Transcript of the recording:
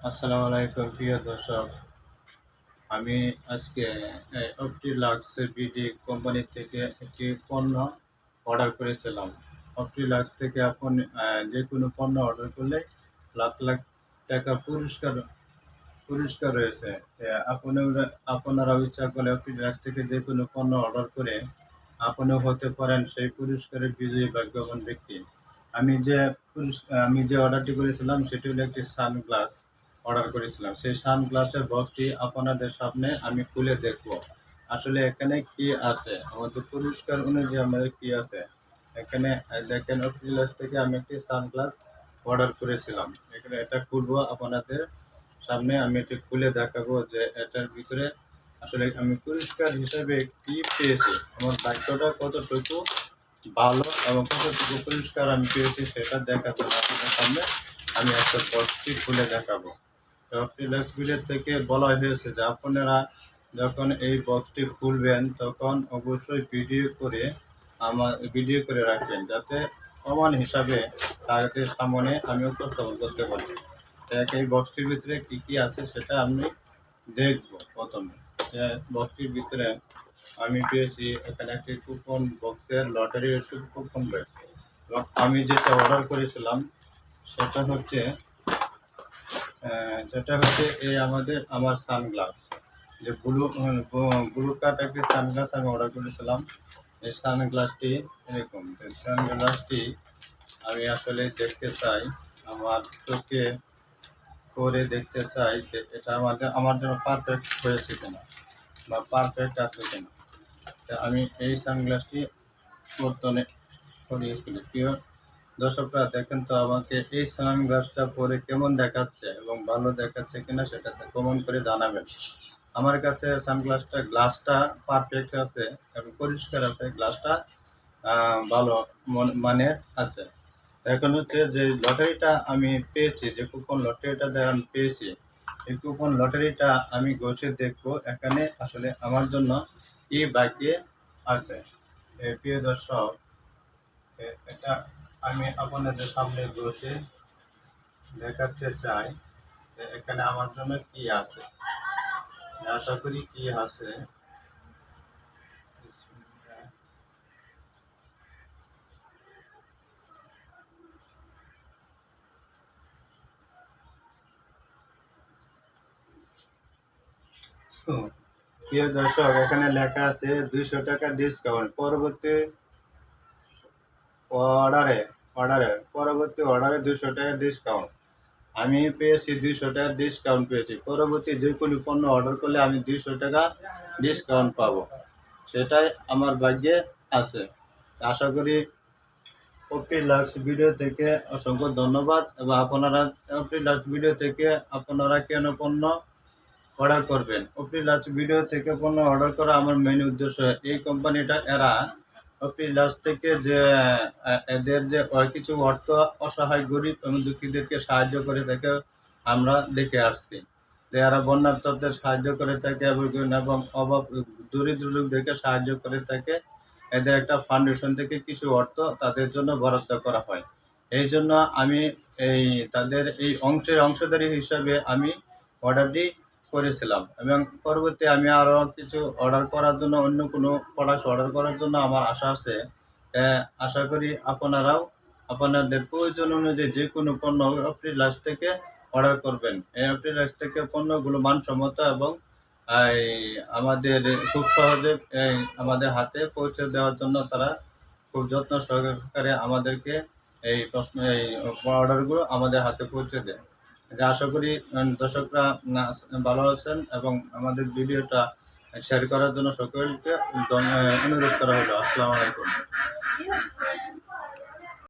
আসসালামু আলাইকুম প্রিয় দর্শক। আমি আজকে অপটিলাক্স বিডি কোম্পানি থেকে একটি পণ্য অর্ডার করেছিলাম। অপটিলাক্স থেকে আপনি যে কোনো পণ্য অর্ডার করলে লাখ লাখ টাকা পুরস্কার পুরস্কার রয়েছে। আপনারাও ইচ্ছা করলে অপটিলাক্স থেকে যে কোনো পণ্য অর্ডার করে আপনিও হতে পারেন সেই পুরস্কারের বিজয়ী ভাগ্যবান ব্যক্তি। আমি যে অর্ডারটি করেছিলাম সেটি হলো একটি সানগ্লাস অর্ডার করেছিলাম। সেই সানগ্লাসের বক্সটি আপনাদের সামনে আমি খুলে দেখব আসলে এখানে কি আছে, আমাদের পুরস্কার অনুযায়ী আমাদের কি আছে। এখানে দেখেন অপটিলাক্স থেকে আমি একটি সানগ্লাস অর্ডার করেছিলাম। এখানে এটা খুলবো আপনাদের সামনে, আমি এটি খুলে দেখাবো যে এটার ভিতরে আসলে আমি পুরস্কার হিসেবে কি পেয়েছি, আমার ভাগ্যটা কতটুকু ভালো এবং কতটুকু পুরস্কার আমি পেয়েছি সেটা দেখার জন্য আপনাদের সামনে আমি একটা বক্সটি খুলে দেখাবো। অপটিলাক্স ভিডিও থেকে বলা হয়েছে যে আপনারা যখন এই বক্সটি খুলবেন তখন অবশ্যই ভিডিও করে রাখবেন, যাতে প্রমাণ হিসাবে তাদের সামনে আমি উপস্থাপন করতে পারি। এই বক্সটির ভিতরে কি কি আছে সেটা আমি দেখব। প্রথমে বক্সটির ভিতরে আমি পেয়েছি এখানে একটি কুপন, বক্সের লটারির একটি কুপন রয়েছে। আমি যেটা অর্ডার করেছিলাম সেটা হচ্ছে এই আমার সানগ্লাস, যে ব্লু কাট একটি সানগ্লাস আমি অর্ডার করেছিলাম। এই সানগ্লাসটি এরকম, সানগ্লাসটি আমি আসলে দেখতে চাই, আমার চোখে করে দেখতে চাই যে এটা আমার জন্য পারফেক্ট হয়েছে কিনা বা পারফেক্ট আছে কিনা। আমি এই সানগ্লাসটি বর্তমানে করিয়েছিলাম। প্রিয় দর্শকরা দেখেন তো আমাকে এই সানগ্লাসটা পরে কেমন দেখাচ্ছে এবং ভালো দেখাচ্ছে কিনা সেটা কমেন্ট করে জানাবেন। আমার কাছে সানগ্লাসটা গ্লাসটা পারফেক্ট আছে এবং পরিষ্কার আছে, গ্লাসটা ভালো মানের আছে। এখন হচ্ছে যে লটারিটা আমি পেয়েছি, যে কুপন লটারিটা আমি পেয়েছি, এই কুপন লটারিটা আমি ঘষে দেখবো এখানে আসলে আমার জন্য কি বাকি আছে। প্রিয় দর্শক, এটা আমি আপনাদের সামনে বসে দেখাতে চাই যে এখানে আমার জন্য কি আছে। আশা করি কি আছে। প্রিয় দর্শক, এখানে লেখা আছে 200 টাকা ডিসকাউন্ট পরবর্তী অর্ডারে 200 টাকা ডিসকাউন্ট। আমি পেয়েছি 200 টাকা ডিসকাউন্ট পেয়েছি। পরবর্তী যে কোনো পণ্য অর্ডার করলে আমি 200 টাকা ডিসকাউন্ট পাবো, সেটাই আমার ভাগ্যে আছে। আশা করি অপটিলাক্স ভিডিও থেকে অসংখ্য ধন্যবাদ। এবং অপটিলাক্স ভিডিও থেকে আপনারা কেন পণ্য অর্ডার করবেন। অপটিলাক্স ভিডিও থেকে পণ্য অর্ডার করা আমার মেইন উদ্দেশ্য। এই কোম্পানিটা অপটিলাক্স থেকে যে এদের যে কিছু অর্থ অসহায় গরিব এবং দুঃখীদেরকে সাহায্য করে থাকে আমরা দেখে আসছি, যে এরা বন্যার্থদের সাহায্য করে থাকে এবং অভাব দরিদ্র লোকদেরকে সাহায্য করে থাকে। এদের একটা ফাউন্ডেশন থেকে কিছু অর্থ তাদের জন্য বরাদ্দ করা হয়। এই জন্য আমি তাদের এই অংশধারী হিসাবে আমি অর্ডারটি করেছিলাম এবং পরবর্তী আমি আরও কিছু অর্ডার করার জন্য, অন্য কোনো প্রোডাক্ট অর্ডার করার জন্য আমার আশা আছে। আশা করি আপনারাও আপনাদের প্রয়োজন অনুযায়ী যে কোনো পণ্য অপটিলাক্স থেকে অর্ডার করবেন। এই অপটিলাক্স থেকে পণ্যগুলো মানসম্মত এবং আমাদের খুব সহজে আমাদের হাতে পৌঁছে দেওয়ার জন্য তারা খুব যত্ন সহকারে আমাদেরকে এই অর্ডারগুলো আমাদের হাতে পৌঁছে দেয়। আশা করি দর্শকরা ভালো আছেন এবং আমাদের ভিডিওটা শেয়ার করার জন্য সকলকে অনুরোধ করা হলো। আসসালামু আলাইকুম।